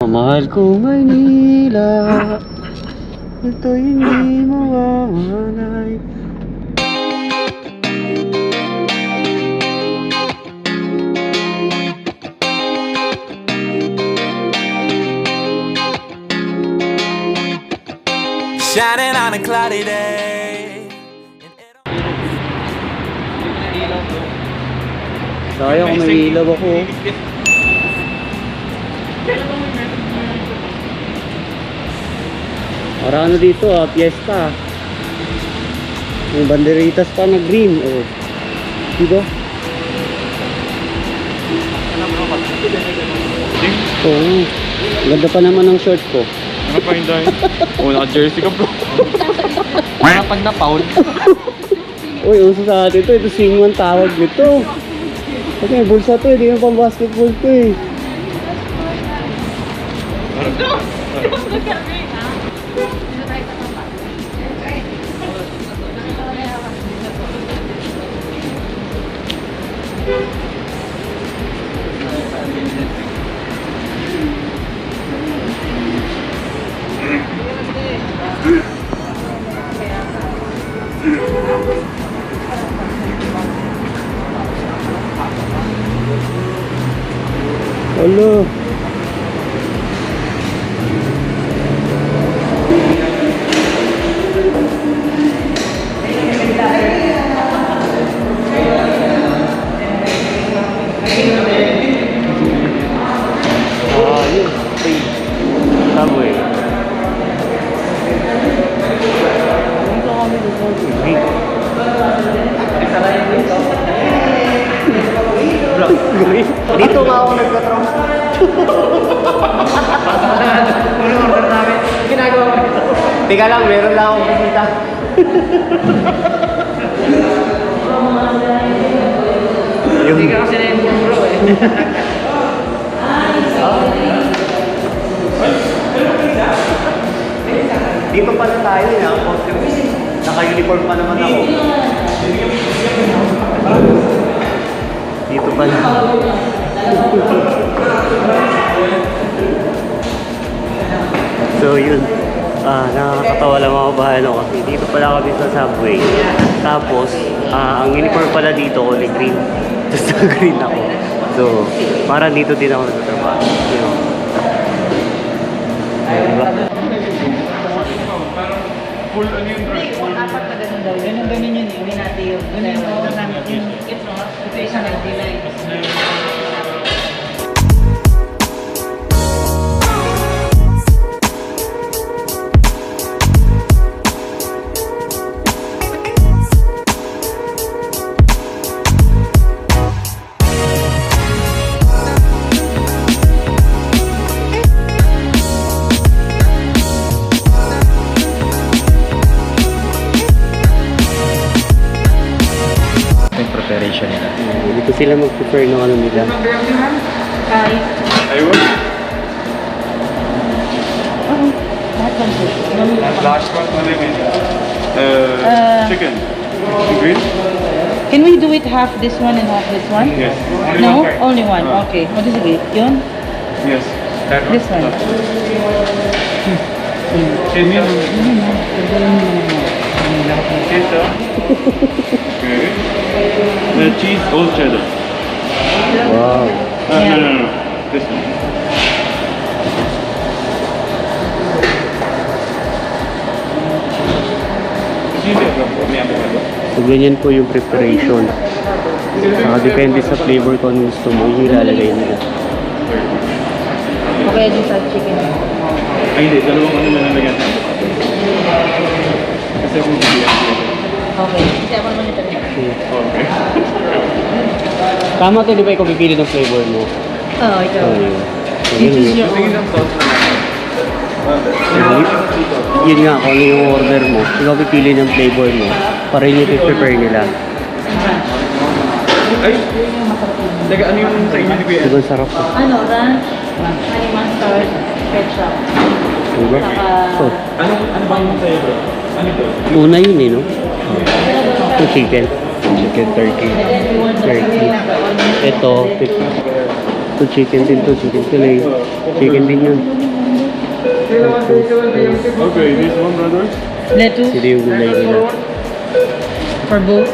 Mahal ko Maynila, ito'y hindi mawawalay. Shining on a cloudy day. Sayang kung may ilaw ako. Para ano dito fiesta. May banderitas pa na green. Oh. Diba? Oo. Ganda pa naman ng short ko. Ano pa yung dahil? Oo, naka-jersey ka bro. Kapag na foul. Uy, uso sa atin to. Ito swing one tawag nito. Okay, bulsa to. Hindi mo pang basketball to eh. Hello. Subway. Dito nga ako nagka-trauma. Ano order namin? Ginagawa ko dito. Teka lang, meron lang akong pupunta. Hindi ka kasi na yung GoPro eh. Dito pala tayo eh. Naka-uniform pa naman ako. Dito pala. So yun, nakakatawa lang mga bahalo kasi dito pala kami sa subway. Tapos, ang uniform pala dito kulay green. Just green ako. So, parang dito din ako nagtatrabaho. You know? Diba? Full ano yung dress? Apat na ganun daw. Ganun yun. Hindi natin yung ito isang nag-delay. Preparation nila. Dito sila mag-prepare ng ano nila. Ayun. Last one ano yun? Chicken. Green? Can we do it half this one and half this one? Yes. No? Only one. Okay. What is it? Yun? Yes. This one. Chicken. Okay. The cheese all cheddar. Wow. No. This one. So ganyan po yung preparation. Depende sa flavor kung ano gusto mo, yung ilalagay nila. Okay, din sa chicken. Ay hindi, dalawang ano na nalagyan. Kasi kung bibigyan. Okay. Kasi ako naman ito. Okay. Tama to, di ba ikaw pipili ng flavor mo? Oo, ito. Oh, yun. So, You yun, choose yun. your own. Yun nga, kung ano yung order mo, ikaw pipili ng flavor mo, para yun yung prepare nila. Ay! Teka, ano yung sa inyo ni Kuya? Diba sarap po? Ano, ranch, honey mustard, ketchup. Diba? Oh, Ano ba yung sa'yo bro? Ano ito? una yun eh, no? Ito chicken. Chicken turkey. Turkey. Ito chicken din to, chicken fillet. Chicken din yun. Okay, this one, brother. Lettuce Sino yung gulay nila? for both.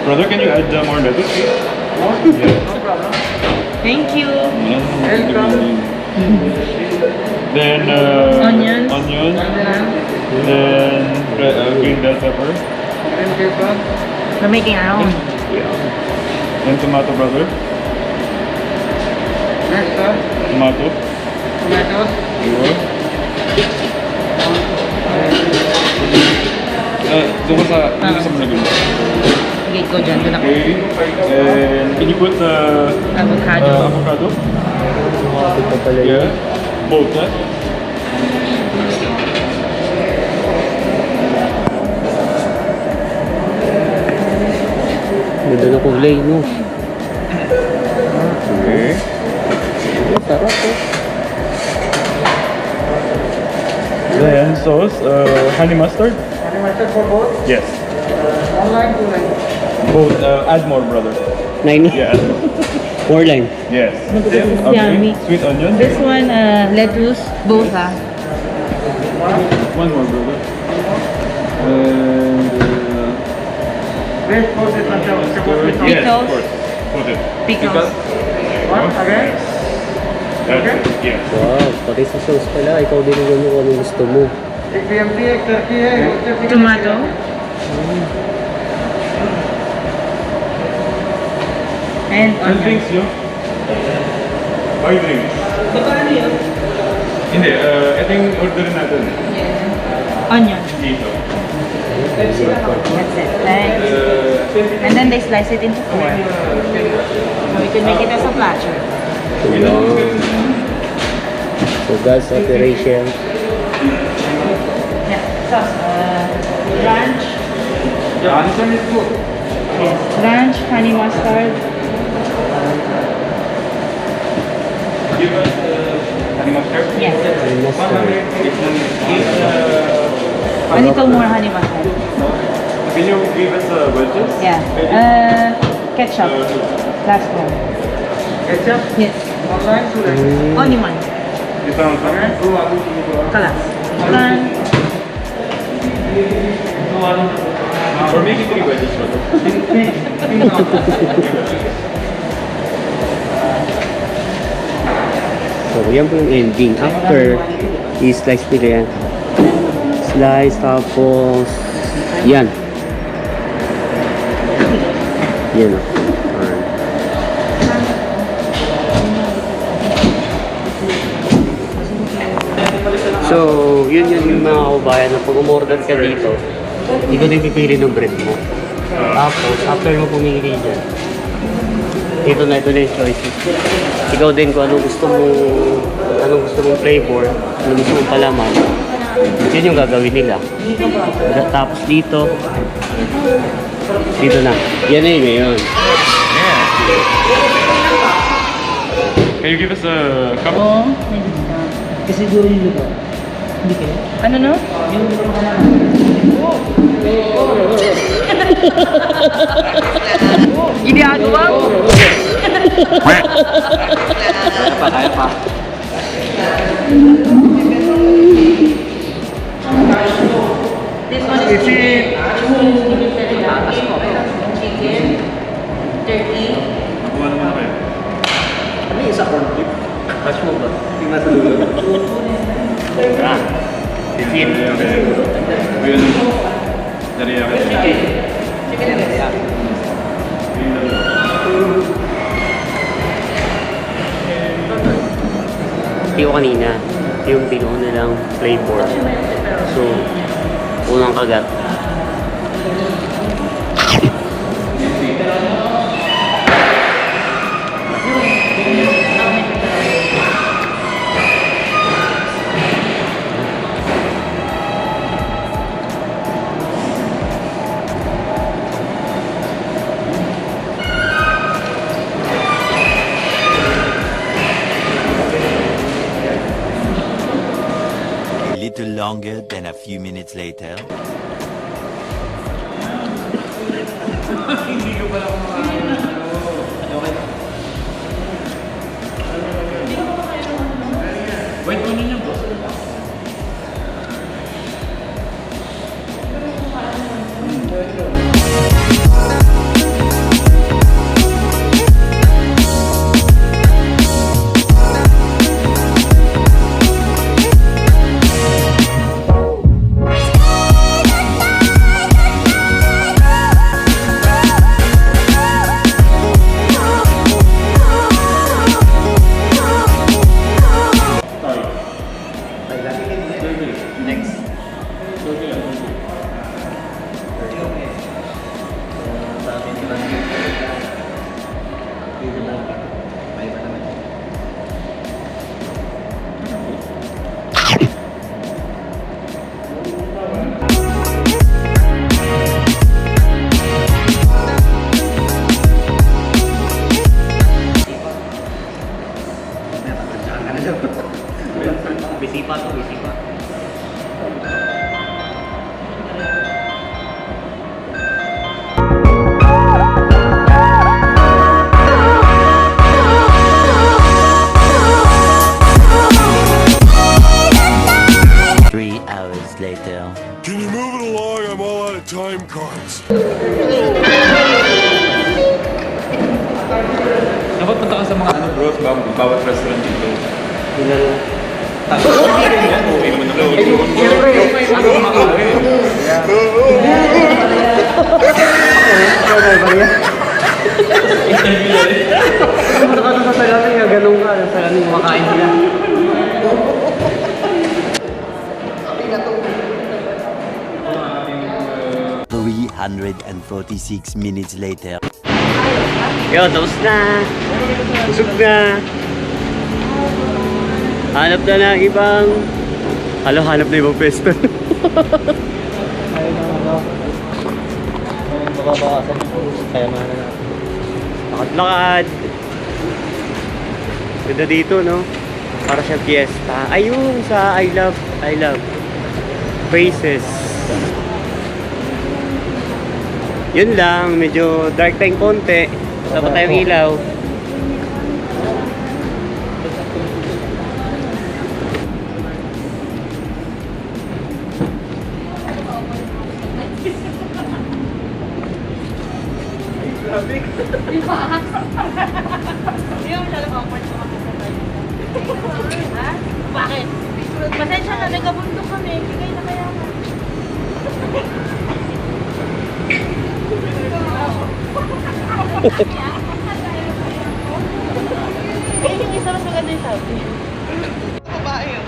Brother, can you add more lettuce, please? Yeah. Thank you. Then Onions. Then green bell pepper. We're making our own. Then tomato, brother. Tomato. Sure. Doon ka sa Laguna. Okay, go dyan. Doon ako. Okay. And can you put Avocado. avocado? Ito pala yun. Yeah. Both, huh? Ganda na kulay, no? Okay. Sarap, eh. Then sauce, honey mustard. Honey mustard for both? Yes. Online, 2 line. Both. Add more, brother. 9? Yeah. Add more. 4 line. Yes. Yummy. Sweet onion. This one, lettuce, both One more, brother. And Where's both is not yes, Pickles. of course. Put it. pickles. What? Again? That's it. Yes. Wow, pati sa sauce pala. Ikaw din yung ano kung anong gusto mo. एक BMT एक टर्की है roasted chicken Tomato. And And onion. drinks, yo. Five drinks. Hindi, I think orderin natin. Onion. Dito. That's it. Thanks. And then they slice it into 4. So we can make it as a platter. Ayan. So guys, operation. Yeah. Sauce. Ranch. Yeah, this one is good. Yes. Ranch, honey mustard. Give us honey mustard. Yes. Mustard. A little more honey mustard. Can you give us wedges? Yeah. Ketchup. Last one. Ketchup? Yes. Online, 2 line. Only one. This one also? Again, 2 आलू की निकालो. Kalas. Done. Or make it 3 wedges, brother. So yan po yung ending. After, i-slice nila yan. Slice, tapos yan. Yan o. Alright. So, yun yung mga kabayan na pag umorder ka dito, hindi ko din pipili ng bread mo. Tapos, after mo pumili dyan, ito na yung choices. Ikaw din kung anong gusto mong flavor, anong gusto mong palaman, yun yung gagawin nila. Tapos dito na. Yan na yun ngayon. Can you give us a cup? Oo. Kasi siguro yung lugar. Hindi kayo? Ano no? Yung ginagawa mo? Kaya pa. This one is chicken. Chicken. Turkey. Kuha naman kayo. Ano yung isa corn beef? Cash mo ba? Tingnan sa dulo. Ah, sisit. Ayun. Teriyaki. Chicken and rice. Yung kanina, yung binuo nilang flavor. So, unang kagat. A little longer than a few minutes later. Wait, kunin niyo, boss. Bisipa to, bisipa. Later. Can you move it along? I'm all out of time cards. Dapat punta ka sa mga ano bro, sa bawat restaurant dito. Okay mo naman. Sa salamin nga, ganun ka. Sa salamin kumakain sila. 346 minutes later. Yo, tapos na. Busog na. Hanap na ng ibang... hanap na ibang pwesto. Ayun na ako. Mababawasan ko. Kaya na natin. Lakad-lakad. Ganda dito, no? Para siya fiesta. Ayun, sa I love faces. Yun lang, medyo dark time konti. Dapat tayong ilaw. Hindi mo masyadong awkward sa mga kasabay. Ha? Bakit? Pasensya na, nagabundok kami. Bigay na kaya ka. Eh, yung isa mas maganda yung sabi. Babae yun.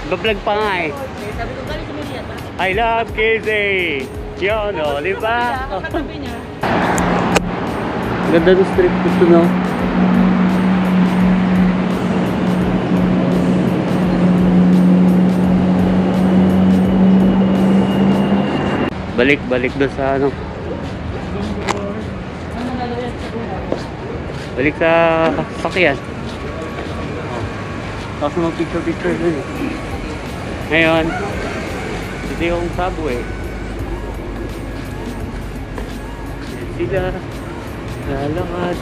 Bablog pa nga eh. Sabi ko, galing sa Miriam. I love Casey! Yun, o, di ba? Katabi niya. Ganda ng strip gusto, no? Balik doon sa ano. Balik sa sakyan. Tapos mag-picture dun eh. Ngayon, dito yung subway. Sila lalakad.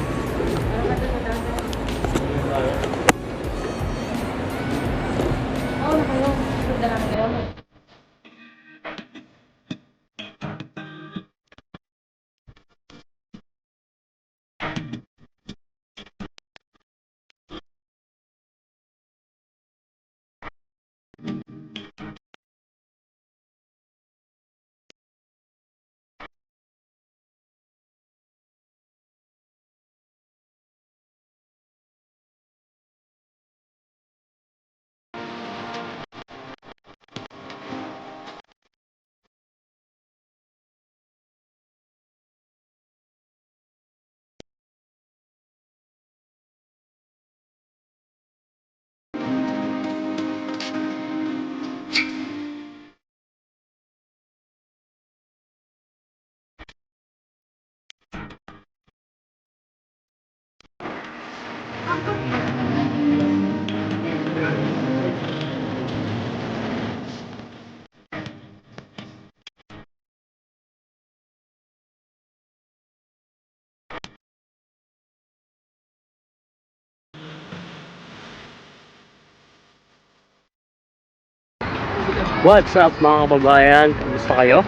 What's up mga kababayan? Kamusta kayo?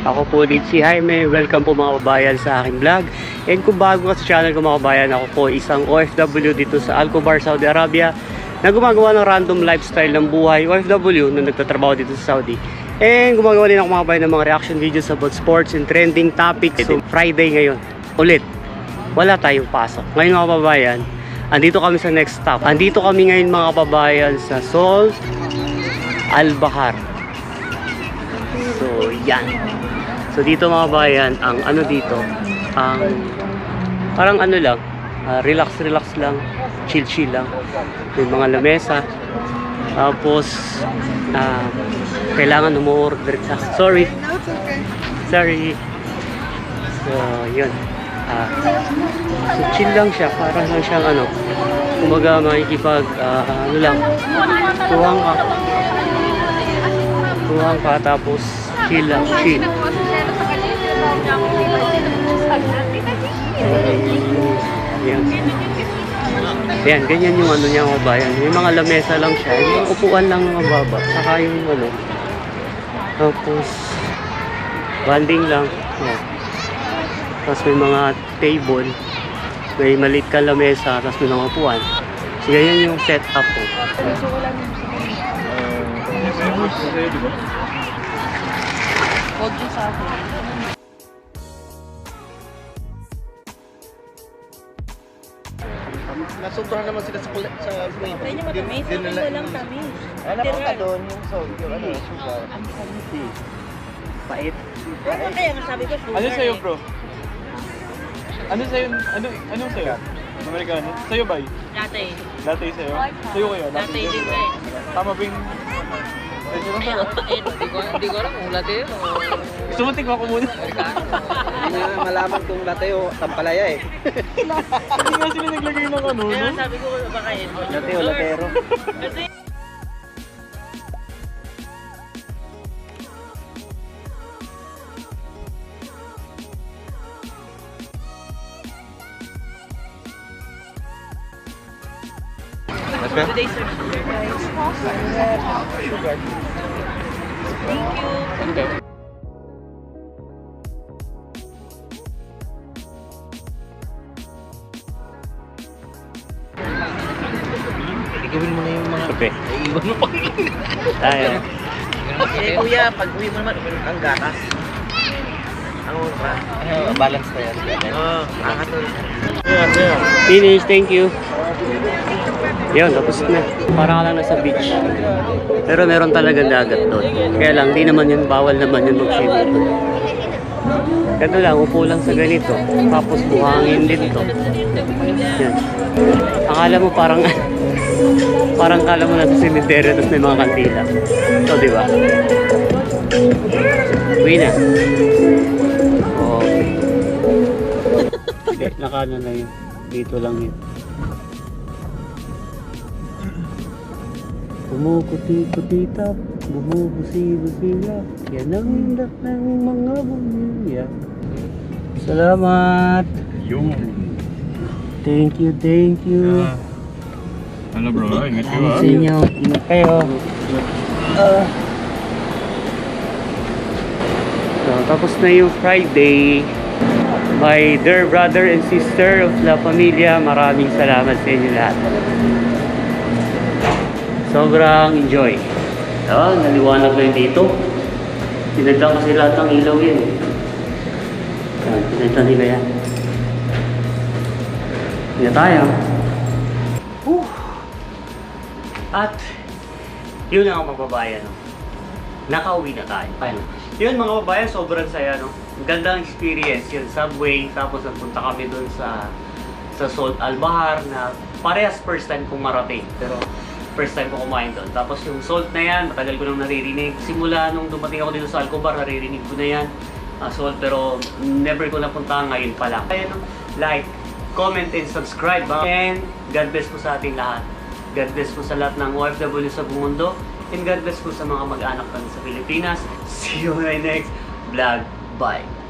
Ako po ulit si Jaime. Welcome po mga kababayan sa aking vlog. And kung bago ka sa channel ko mga kababayan, ako po isang OFW dito sa Albahar, Saudi Arabia na gumagawa ng random lifestyle ng buhay OFW na nagtatrabaho dito sa Saudi. And gumagawa din ako mga kababayan ng mga reaction videos about sports and trending topics. So Friday ngayon, ulit, wala tayong pasok. Ngayon mga kababayan, andito kami sa next stop. Andito kami ngayon mga kababayan sa Albahar. So, yan. So, dito mga bayan, ang ano dito, ang Parang ano lang, relax lang, chill lang. May mga lamesa. Tapos, kailangan umu-order ka. Sorry. Sorry. So, yun. So, chill lang siya. Parang lang siyang ano, kumaga makikipag, ano lang, tuwang ka tapos chill lang, chill. Yan. Yan, ganyan yung ano niya mga bayan. Yung mga lamesa lang siya, yung mga upuan lang ng mababa. Saka yung ano, tapos banding lang. Oh. Tapos may mga table, may maliit ka lamesa, tapos may mga upuan. So ganyan yung setup ko. Kodyo sa akin. Nasubrahan naman sila sa weight. Kaya nyo matamis, sabi mo lang tamis. Alam ka doon yung yung ano, sugar. Ang tamis. Pait. Kaya nga sabi ko, sugar. Ano sa'yo, bro? Ano sa'yo? Ano sa'yo? Amerikano? Sa'yo ba? Latte. Latte sa'yo? Sa'yo kayo? Latte din eh. Tama ba yung... Hindi ko alam kung latte yun o... Gusto mo tingnan ko muna? Hindi nga malaman kung latte o tampalaya eh. Hindi nga sila naglagay ng ano, Kaya no? sabi ko, baka yun. Latte o latero. Kasi today's search sugar guys. Sugar. Thank you. Okay. Igawin mo na yung mga... Kape. Iiwan mo pa. Tayo. Eh kuya, pag uwi mo naman, ang gatas. Ang ultra. Balance pa yan. Oo, nakakatulog. Finish, thank you. Yun, tapos na. Parang ka lang nasa beach. Pero meron talagang dagat doon. Kaya lang, di naman yun, bawal naman yun mag-swimming doon. Ganito lang, upo lang sa ganito. Tapos buhangin din to. Yan. Akala mo parang parang kala mo nasa cemetery tapos may mga kantila. So, di ba? Uwi na. Okay. Hindi, nakano na yun. Dito lang yun. Bumukuti-kutita, bumubusi-busila. Yan ang indak ng mga bumilya. Salamat! Yung. Thank you, thank you. Ano bro? Ingat Ano sa inyo? Ingat kayo. So, tapos na yung Friday. My dear brother and sister of La Familia, maraming salamat sa inyo lahat. Sobrang enjoy. Naliwanag na yun dito. Pinagdang kasi lahat ng ilaw yan. Pinagdang nila yan. Hindi na tayo. At yun ang mga babayan. No? Nakauwi na tayo. Ayun. Yun mga babayan, sobrang saya. No? Gandang experience yun. Subway, tapos nagpunta kami dun sa Salt Albahar na parehas first time kong marating. Pero first time ko kumain doon. Tapos yung salt na yan, matagal ko nang naririnig. Simula nung dumating ako dito sa Alcobar, naririnig ko na yan. Salt, pero never ko napunta ngayon pa lang. Kaya like, comment, and subscribe. And God bless po sa ating lahat. God bless po sa lahat ng OFW sa buong mundo. And God bless po sa mga mag-anak sa Pilipinas. See you in my next vlog. Bye!